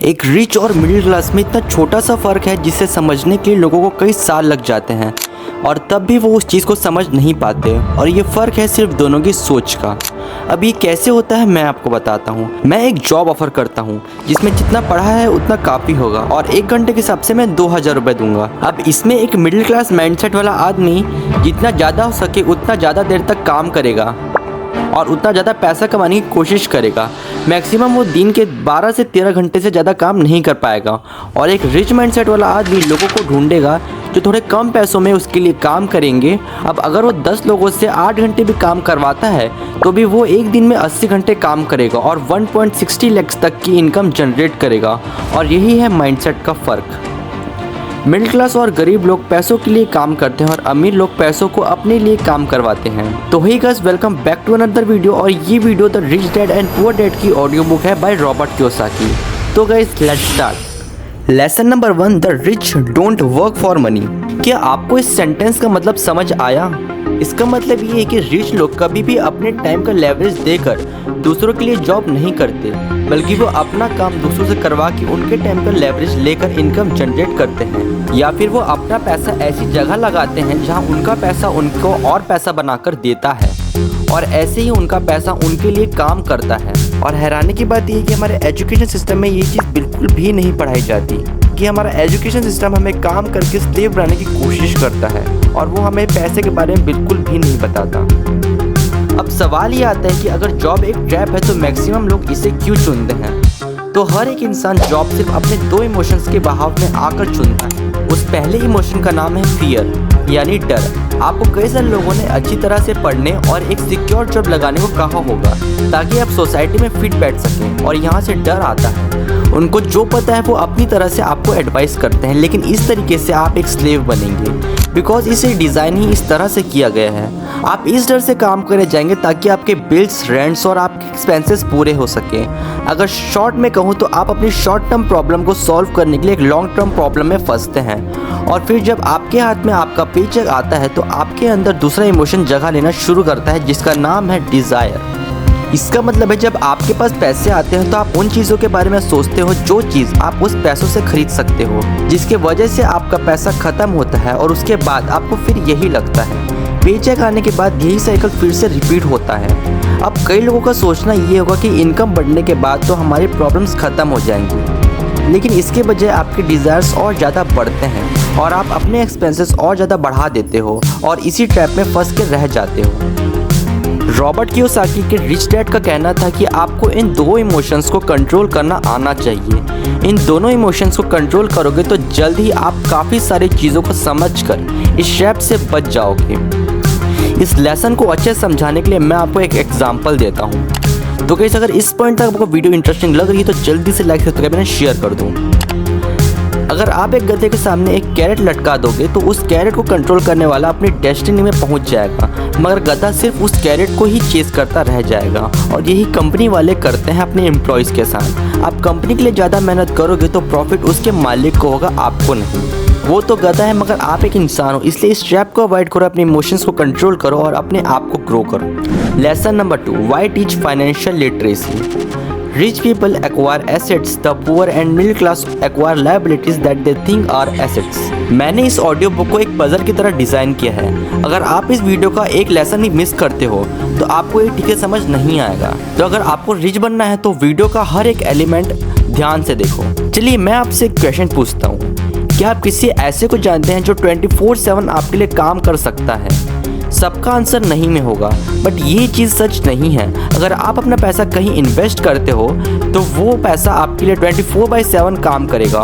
एक रिच और middle class में इतना छोटा सा फ़र्क है जिसे समझने के लिए लोगों को कई साल लग जाते हैं और तब भी वो उस चीज़ को समझ नहीं पाते। और ये फ़र्क है सिर्फ दोनों की सोच का। अब ये कैसे होता है मैं आपको बताता हूँ। मैं एक जॉब ऑफ़र करता हूँ जिसमें जितना पढ़ा है उतना काफ़ी होगा और 1 घंटे के हिसाब से मैं 2000 रुपये दूंगा। अब इसमें एक मिडिल क्लास माइंडसेट वाला आदमी जितना ज़्यादा हो सके उतना ज़्यादा देर तक काम करेगा और उतना ज़्यादा पैसा कमाने की कोशिश करेगा। मैक्सिमम वो दिन के 12 से 13 घंटे से ज़्यादा काम नहीं कर पाएगा। और एक रिच माइंडसेट वाला आदमी लोगों को ढूंढेगा जो थोड़े कम पैसों में उसके लिए काम करेंगे। अब अगर वो 10 लोगों से 8 घंटे भी काम करवाता है तो भी वो एक दिन में 80 घंटे काम करेगा और 1.60 लाख तक की इनकम जनरेट करेगा। और यही है माइंडसेट का फ़र्क। मिडिल क्लास और गरीब लोग पैसों के लिए काम करते हैं और अमीर लोग पैसों को अपने लिए काम करवाते हैं। तो hey guys, welcome back to another video. और ये video the rich dad and poor dad की ऑडियो बुक है बाय रॉबर्ट कियोसाकी। तो guys, let's start. Lesson number 1, the rich don't work for money. क्या आपको इस सेंटेंस का मतलब समझ आया? इसका मतलब ये है कि रिच लोग कभी भी अपने टाइम का लेवरेज देकर दूसरों के लिए जॉब नहीं करते, बल्कि वो अपना काम दूसरों से करवा के उनके टाइम का लेवरेज लेकर इनकम जनरेट करते हैं। या फिर वो अपना पैसा ऐसी जगह लगाते हैं जहां उनका पैसा उनको और पैसा बनाकर देता है और ऐसे ही उनका पैसा उनके लिए काम करता है। और हैरानी की बात यह है कि हमारे एजुकेशन सिस्टम में ये चीज़ बिल्कुल भी नहीं पढ़ाई जाती कि हमारा एजुकेशन सिस्टम हमें काम करके स्लेव बनाने की कोशिश करता है और वो हमें पैसे के बारे में बिल्कुल भी नहीं बताता। अब सवाल ये आता है कि अगर जॉब एक ट्रैप है तो मैक्सिमम लोग इसे क्यों चुनते हैं? तो हर एक इंसान जॉब सिर्फ अपने 2 इमोशंस के बहाव में आकर चुनता है। उस पहले इमोशन का नाम है फियर, यानी डर। आपको कई सारे लोगों ने अच्छी तरह से पढ़ने और एक सिक्योर जॉब लगाने को कहा होगा ताकि आप सोसाइटी में फिट बैठ सकें, और यहाँ से डर आता है। उनको जो पता है वो अपनी तरह से आपको एडवाइस करते हैं, लेकिन इस तरीके से आप एक स्लेव बनेंगे बिकॉज इसे डिज़ाइन ही इस तरह से किया गया है। आप इस डर से काम करने जाएंगे ताकि आपके बिल्स, रेंट्स और आपके एक्सपेंसेस पूरे हो सकें। अगर शॉर्ट में कहूँ तो आप अपनी शॉर्ट टर्म प्रॉब्लम को सॉल्व करने के लिए एक लॉन्ग टर्म प्रॉब्लम में फंसते हैं, और फिर जब आपके हाथ में आपका पेचेक आता है तो आपके अंदर दूसरा इमोशन जगह लेना शुरू करता है जिसका नाम है डिज़ायर। इसका मतलब है जब आपके पास पैसे आते हैं तो आप उन चीज़ों के बारे में सोचते हो जो चीज़ आप उस पैसों से खरीद सकते हो, जिसके वजह से आपका पैसा ख़त्म होता है और उसके बाद आपको फिर यही लगता है। पेचेक आने के बाद यही साइकिल फिर से रिपीट होता है। अब कई लोगों का सोचना ये होगा कि इनकम बढ़ने के बाद तो हमारी प्रॉब्लम्स ख़त्म हो जाएंगी, लेकिन इसके बजाय आपके डिज़ायर्स और ज़्यादा बढ़ते हैं और आप अपने एक्सपेंसेस और ज़्यादा बढ़ा देते हो और इसी ट्रैप में फंस के रह जाते हो। रॉबर्ट कियोसाकी के रिच डैड का कहना था कि आपको इन 2 इमोशंस को कंट्रोल करना आना चाहिए। इन दोनों इमोशंस को कंट्रोल करोगे तो जल्द ही आप काफ़ी सारी चीज़ों को समझकर इस ट्रैप से बच जाओगे। इस लेसन को अच्छे से समझाने के लिए मैं आपको एक एग्जांपल देता हूँ। तो गाइस, अगर इस पॉइंट तक आपको वीडियो इंटरेस्टिंग लग रही है तो जल्दी से लाइक सब्सक्राइब एंड शेयर कर दूँ। अगर आप एक गधे के सामने एक कैरेट लटका दोगे तो उस कैरेट को कंट्रोल करने वाला अपनी डेस्टिनी में पहुंच जाएगा, मगर गधा सिर्फ उस कैरेट को ही चेस करता रह जाएगा। और यही कंपनी वाले करते हैं अपने एम्प्लॉयज़ के साथ। आप कंपनी के लिए ज़्यादा मेहनत करोगे तो प्रॉफिट उसके मालिक को होगा, आपको नहीं। वो तो गधा है मगर आप एक इंसान हो, इसलिए इस ट्रैप को अवॉइड करो, अपने इमोशंस को कंट्रोल करो और अपने आप को ग्रो करो। Lesson number 2, why teach financial literacy. Rich people acquire assets, the poor and middle class acquire liabilities that they think are assets। मैंने इस ऑडियो बुक को एक पजल की तरह डिज़ाइन किया है। अगर आप इस वीडियो का एक लेसन ही मिस करते हो तो आपको ये ठीक से समझ नहीं आएगा। तो अगर आपको रिच बनना है तो वीडियो का हर एक एलिमेंट ध्यान से देखो। चलिए मैं आपसे एक क्वेश्चन पूछता हूँ, क्या आप किसी ऐसे को जानते हैं जो 24/7 आपके लिए काम कर सकता है? सबका आंसर नहीं में होगा, बट ये चीज़ सच नहीं है। अगर आप अपना पैसा कहीं इन्वेस्ट करते हो तो वो पैसा आपके लिए 24/7 काम करेगा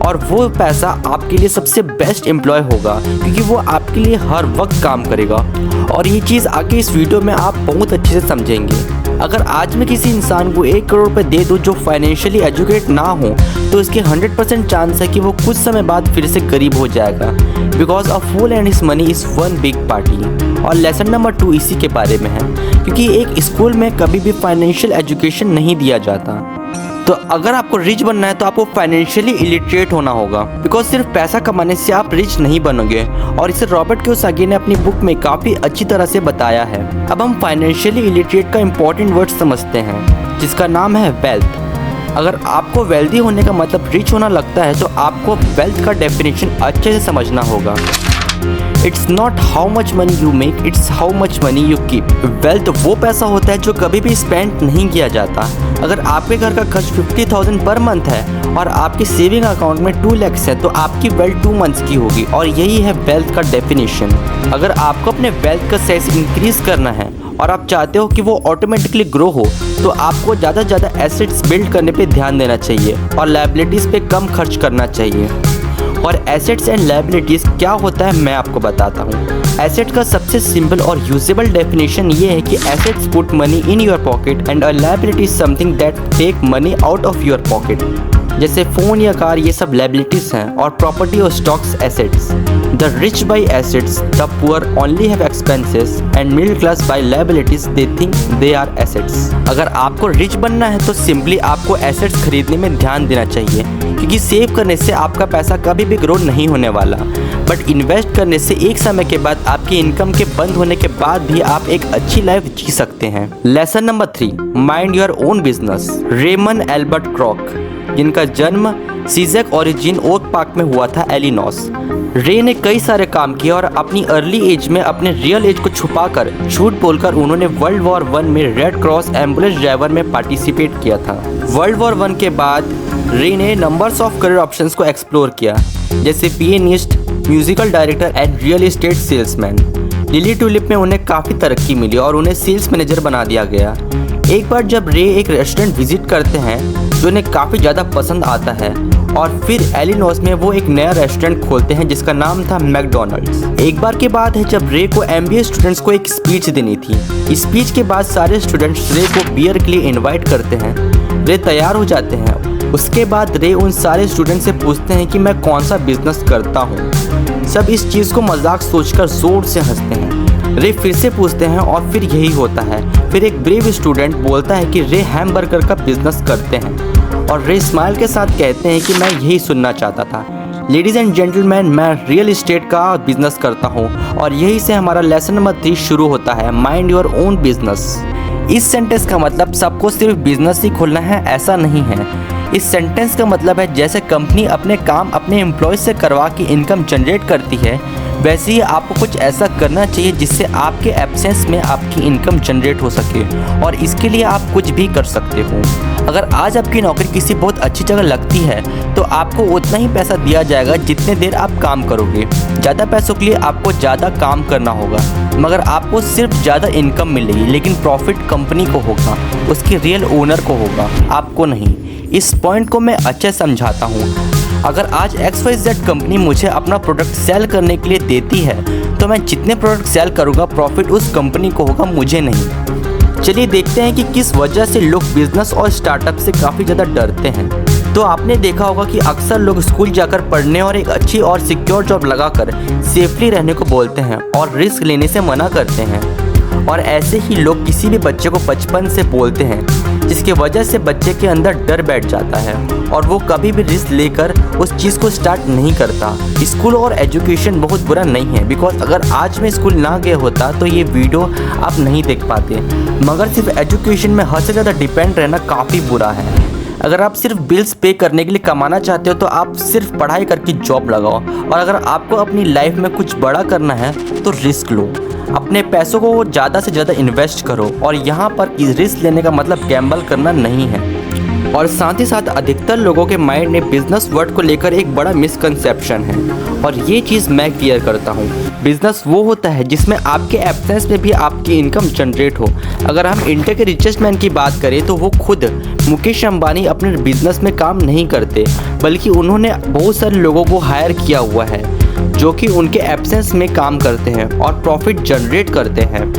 और वो पैसा आपके लिए सबसे बेस्ट एम्प्लॉय होगा क्योंकि वो आपके लिए हर वक्त काम करेगा। और ये चीज़ आगे इस वीडियो में आप बहुत अच्छे से समझेंगे। अगर आज मैं किसी इंसान को 1 करोड़ रुपए दे दूँ जो फाइनेंशियली एजुकेट ना हो तो इसके 100% चांस है कि वो कुछ समय बाद फिर से गरीब हो जाएगा, because a fool and his money is one big party. और लेसन नंबर 2 इसी के बारे में है, क्योंकि एक स्कूल में कभी भी फाइनेंशियल एजुकेशन नहीं दिया जाता। तो अगर आपको रिच बनना है तो आपको फाइनेंशियली इलिटरेट होना होगा, बिकॉज सिर्फ पैसा कमाने से आप रिच नहीं बनोगे। और इसे रॉबर्ट कियोसाकी ने अपनी बुक में काफ़ी अच्छी तरह से बताया है। अब हम फाइनेंशियली इलिटरेट का इंपॉर्टेंट वर्ड समझते हैं जिसका नाम है वेल्थ। अगर आपको वेल्दी होने का मतलब रिच होना लगता है तो आपको वेल्थ का डेफिनेशन अच्छे से समझना होगा। It's not how much money you make, it's how much money you keep. Wealth वो पैसा होता है जो कभी भी स्पेंड नहीं किया जाता। अगर आपके घर का खर्च 50,000 पर मंथ है और आपकी सेविंग अकाउंट में 2 लाख है तो आपकी वेल्थ 2 मंथ्स की होगी, और यही है वेल्थ का डेफिनेशन। अगर आपको अपने वेल्थ का साइज इंक्रीज करना है और आप चाहते हो कि वो ऑटोमेटिकली ग्रो हो तो आपको ज़्यादा से ज़्यादा एसेट्स बिल्ड करने पे ध्यान देना चाहिए और लायबिलिटीज़ पे कम खर्च करना चाहिए। और एसेट्स एंड लायबिलिटीज़ क्या होता है मैं आपको बताता हूँ। एसेट का सबसे सिंपल और यूजेबल डेफिनेशन ये है कि assets put money in your pocket and a liability is something that take money out of your pocket. जैसे फ़ोन या कार, ये सब लायबिलिटीज़ हैं, और प्रॉपर्टी और stocks assets. The rich buy assets, the poor only have expenses and middle class buy liabilities they think they are assets. अगर आपको rich बनना है तो सिंपली आपको एसेट्स खरीदने में ध्यान देना चाहिए, क्योंकि सेव करने से आपका पैसा कभी भी ग्रो नहीं होने वाला। बट इन्वेस्ट करने से एक समय के बाद आपकी इनकम के बंद होने के बाद भी आप एक अच्छी लाइफ जी सकते हैं। Lesson number 3, mind your own business. Raymond Albert Kroc, जिनका जन्म सीजैक ओरिजिन ओक पार्क में हुआ था, इलिनॉस। रे ने कई सारे काम किए और अपनी अर्ली एज में अपने रियल एज को छुपाकर झूठ बोलकर उन्होंने वर्ल्ड वॉर 1 में रेड क्रॉस एम्बुलेंस ड्राइवर में पार्टिसिपेट किया था। वर्ल्ड वॉर 1 के बाद रे ने नंबर्स ऑफ करियर ऑप्शंस को एक्सप्लोर किया, जैसे pianist, musical director and real estate salesman. Lily tulip में उन्हें काफ़ी तरक्की मिली और उन्हें सेल्स मैनेजर बना दिया गया। एक बार जब रे एक रेस्टोरेंट विजिट करते हैं जो उन्हें काफ़ी ज़्यादा पसंद आता है, और फिर इलिनॉस में वो एक नया रेस्टोरेंट खोलते हैं जिसका नाम था मैकडोनल्ड्स। एक बार की बात है जब रे को MBA स्टूडेंट्स को एक स्पीच देनी थी। स्पीच के बाद सारे स्टूडेंट्स रे को बियर के लिए इनवाइट करते हैं। रे तैयार हो जाते हैं। उसके बाद रे उन सारे स्टूडेंट से पूछते हैं कि मैं कौन सा बिजनेस करता हूँ। सब इस चीज़ को मजाक सोचकर जोर से हंसते हैं। रे फिर से पूछते हैं और फिर यही होता है। फिर एक ब्रेव स्टूडेंट बोलता है कि रे हैमबर्गर का बिजनेस करते हैं, और रे स्माइल के साथ कहते हैं कि मैं यही सुनना चाहता था। लेडीज़ एंड जेंटलमैन, मैं रियल एस्टेट का बिजनेस करता हूँ। और यही से हमारा लेसन नंबर 3 शुरू होता है, माइंड योर ओन बिजनेस। इस सेंटेंस का मतलब सबको सिर्फ बिजनेस ही खोलना है ऐसा नहीं है। इस सेंटेंस का मतलब है जैसे कंपनी अपने काम अपने एम्प्लॉय से करवा के इनकम जनरेट करती है, वैसे ही आपको कुछ ऐसा करना चाहिए जिससे आपके एब्सेंस में आपकी इनकम जनरेट हो सके, और इसके लिए आप कुछ भी कर सकते हो। अगर आज आपकी नौकरी किसी बहुत अच्छी जगह लगती है तो आपको उतना ही पैसा दिया जाएगा जितने देर आप काम करोगे। ज़्यादा पैसों के लिए आपको ज़्यादा काम करना होगा, मगर आपको सिर्फ ज़्यादा इनकम मिलेगी, लेकिन प्रॉफिट कंपनी को होगा, उसके रियल ओनर को होगा, आपको नहीं। इस पॉइंट को मैं अच्छे समझाता हूँ। अगर आज XYZ कंपनी मुझे अपना प्रोडक्ट सेल करने के लिए देती है तो मैं जितने प्रोडक्ट सेल करूँगा प्रॉफिट उस कंपनी को होगा, मुझे नहीं। चलिए देखते हैं कि किस वजह से लोग बिजनेस और स्टार्टअप से काफ़ी ज़्यादा डरते हैं। तो आपने देखा होगा कि अक्सर लोग स्कूल जाकर पढ़ने और एक अच्छी और सिक्योर जॉब लगाकर सेफली रहने को बोलते हैं और रिस्क लेने से मना करते हैं। और ऐसे ही लोग किसी भी बच्चे को बचपन से बोलते हैं, जिसकी वजह से बच्चे के अंदर डर बैठ जाता है और वो कभी भी रिस्क लेकर उस चीज़ को स्टार्ट नहीं करता। स्कूल और एजुकेशन बहुत बुरा नहीं है, बिकॉज अगर आज मैं स्कूल ना गया होता तो ये वीडियो आप नहीं देख पाते, मगर सिर्फ एजुकेशन में हद से ज़्यादा डिपेंड रहना काफ़ी बुरा है। अगर आप सिर्फ बिल्स पे करने के लिए कमाना चाहते हो तो आप सिर्फ पढ़ाई करके जॉब लगाओ, और अगर आपको अपनी लाइफ में कुछ बड़ा करना है तो रिस्क लो। अपने पैसों को ज़्यादा से ज़्यादा इन्वेस्ट करो, और यहाँ पर रिस्क लेने का मतलब गैम्बल करना नहीं है। और साथ ही साथ अधिकतर लोगों के माइंड में बिजनेस वर्ड को लेकर एक बड़ा मिसकंसेप्शन है, और ये चीज़ मैं क्लियर करता हूँ। बिजनेस वो होता है जिसमें आपके एब्सेंस में भी आपकी इनकम जनरेट हो। अगर हम इंडिया के रिचेस्ट मैन की बात करें तो वो खुद मुकेश अंबानी अपने बिजनेस में काम नहीं करते, बल्कि उन्होंने बहुत सारे लोगों को हायर किया हुआ है जो कि उनके एब्सेंस में काम करते हैं और प्रॉफिट जनरेट करते हैं।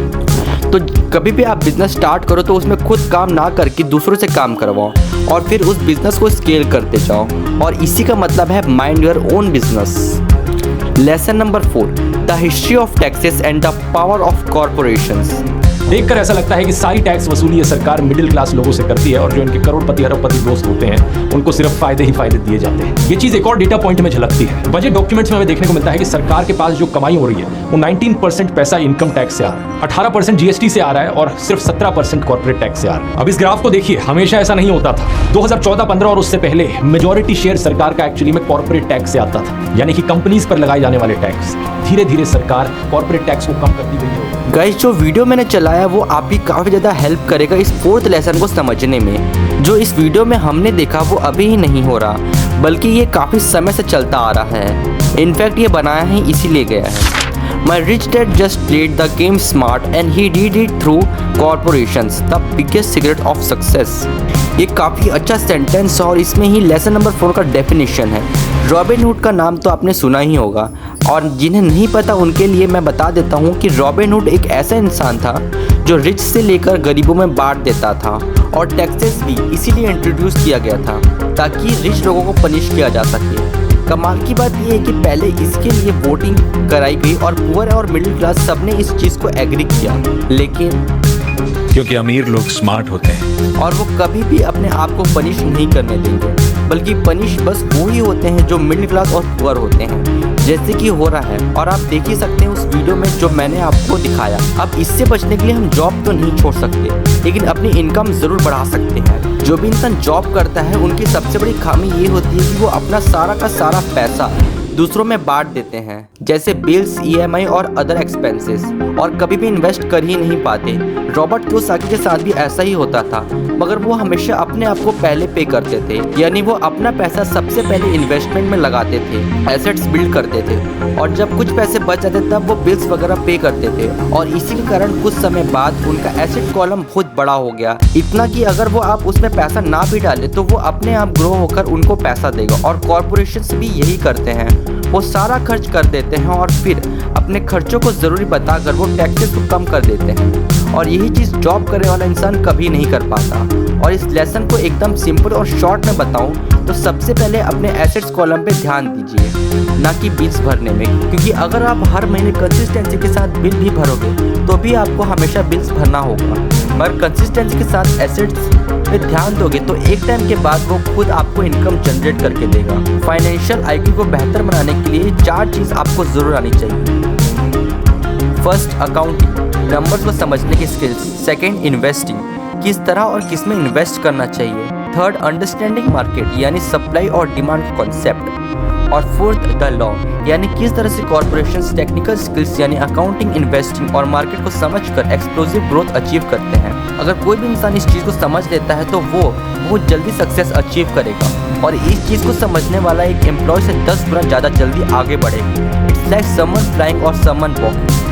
तो कभी भी आप बिजनेस स्टार्ट करो तो उसमें खुद काम ना करके दूसरों से काम करवाओ और फिर उस बिजनेस को स्केल करते जाओ, और इसी का मतलब है mind your own business. Lesson number 4, the history of taxes and the power of corporations. देखकर ऐसा लगता है कि सारी टैक्स वसूली ये सरकार मिडिल क्लास लोगों से करती है और जो इनके करोड़पति अरबपति दोस्त होते हैं उनको सिर्फ फायदे ही फायदे दिए जाते हैं। ये चीज एक और डेटा पॉइंट में झलकती है। बजट डॉक्यूमेंट्स में हमें देखने को मिलता है कि सरकार के पास जो कमाई हो रही है वो 19% पैसा इनकम टैक्स से आ रहा है, 18% जीएसटी से आ रहा है और सिर्फ 17% कॉर्पोरेट टैक्स से आ रहा है। अब इस ग्राफ को देखिए, हमेशा ऐसा नहीं होता था। 2014-15 और उससे पहले मेजॉरिटी शेयर सरकार का एक्चुअली में कॉर्पोरेट टैक्स से आता था, यानी कि कंपनीज पर लगाए जाने वाले टैक्स। धीरे धीरे सरकार कॉर्पोरेट टैक्स को कम करती गई है। गाइस, जो वीडियो मैंने चलाया वो आपकी काफ़ी ज़्यादा हेल्प करेगा इस 4th लेसन को समझने में। जो इस वीडियो में हमने देखा वो अभी ही नहीं हो रहा, बल्कि ये काफ़ी समय से चलता आ रहा है। इनफैक्ट ये बनाया ही इसीलिए गया है। My rich dad just played the game smart and he did it through corporations, the biggest secret of success। ये काफ़ी अच्छा सेंटेंस है और इसमें ही लेसन नंबर 4 का डेफिनेशन है। रॉबिनहुड का नाम तो आपने सुना ही होगा, और जिन्हें नहीं पता उनके लिए मैं बता देता हूँ कि रॉबिनहुड एक ऐसा इंसान था जो रिच से लेकर गरीबों में बांट देता था, और टैक्सेस भी इसीलिए इंट्रोड्यूस किया गया था ताकि रिच लोगों को पनिश किया जा सके। कमाल की बात यह है कि पहले इसके लिए वोटिंग कराई गई और पुअर और मिडिल क्लास सबने इस चीज़ को एग्री किया, लेकिन क्योंकि अमीर लोग स्मार्ट होते हैं और वो कभी भी अपने आप को पनिश नहीं करने देंगे, बल्कि पनिश बस वो ही होते हैं जो मिडिल क्लास और पुअर होते हैं, जैसे कि हो रहा है। और आप देख ही सकते हैं उस वीडियो में जो मैंने आपको दिखाया। अब इससे बचने के लिए हम जॉब तो नहीं छोड़ सकते, लेकिन अपनी इनकम ज़रूर बढ़ा सकते हैं। जो भी इंसान जॉब करता है उनकी सबसे बड़ी खामी ये होती है कि वो अपना सारा का सारा पैसा दूसरों में बांट देते हैं, जैसे बिल्स, ईएमआई और अदर एक्सपेंसेस, और कभी भी इन्वेस्ट कर ही नहीं पाते। रॉबर्ट कियोसाकी के साथ भी ऐसा ही होता था, मगर वो हमेशा अपने आप को पहले पे करते थे, यानी वो अपना पैसा सबसे पहले इन्वेस्टमेंट में लगाते थे, एसेट्स बिल्ड करते थे, और जब कुछ पैसे बच जाते तब वो बिल्स वगैरह पे करते थे। और इसी के कारण कुछ समय बाद उनका एसेट कॉलम बहुत बड़ा हो गया, इतना कि अगर वो आप उसमें पैसा ना भी डाले तो वो अपने आप ग्रो होकर उनको पैसा देगा। और कॉर्पोरेशंस भी यही करते हैं, वो सारा खर्च कर देते हैं और फिर अपने खर्चों को ज़रूरी बताकर वो टैक्सेस को कम कर देते हैं, और यही चीज़ जॉब करने वाला इंसान कभी नहीं कर पाता। और इस लेसन को एकदम सिंपल और शॉर्ट में बताऊं तो सबसे पहले अपने एसेट्स कॉलम पे ध्यान दीजिए, ना कि बिल्स भरने में, क्योंकि अगर आप हर महीने कंसिस्टेंसी के साथ बिल भी भरोगे तो भी आपको हमेशा बिल्स भरना होगा। पर कंसिस्टेंसी के साथ एसेट्स पे ध्यान दोगे तो एक टाइम के बाद वो खुद आपको इनकम जनरेट करके देगा। फाइनेंशियल आईक्यू को बेहतर बनाने के लिए 4 चीज़ आपको ज़रूर आनी चाहिए। फर्स्ट, अकाउंटिंग, नंबर्स को समझने की स्किल्स। सेकंड, इन्वेस्टिंग, किस तरह और किस में इन्वेस्ट करना चाहिए। थर्ड, अंडरस्टैंडिंग मार्केट, यानी सप्लाई और डिमांड का कॉन्सेप्ट। और फोर्थ, द लॉ, यानी किस तरह से कॉर्पोरेशंस टेक्निकल स्किल्स यानी अकाउंटिंग, इन्वेस्टिंग और मार्केट को समझकर एक्सप्लोसिव ग्रोथ अचीव करते हैं। अगर कोई भी इंसान इस चीज़ को समझ लेता है तो वो बहुत जल्दी सक्सेस अचीव करेगा, और इस चीज़ को समझने वाला एक एम्प्लॉय से 10 गुना ज़्यादा जल्दी आगे बढ़ेगा। इट्स लाइक समवन फ्लाइंग और समवन वॉकिंग।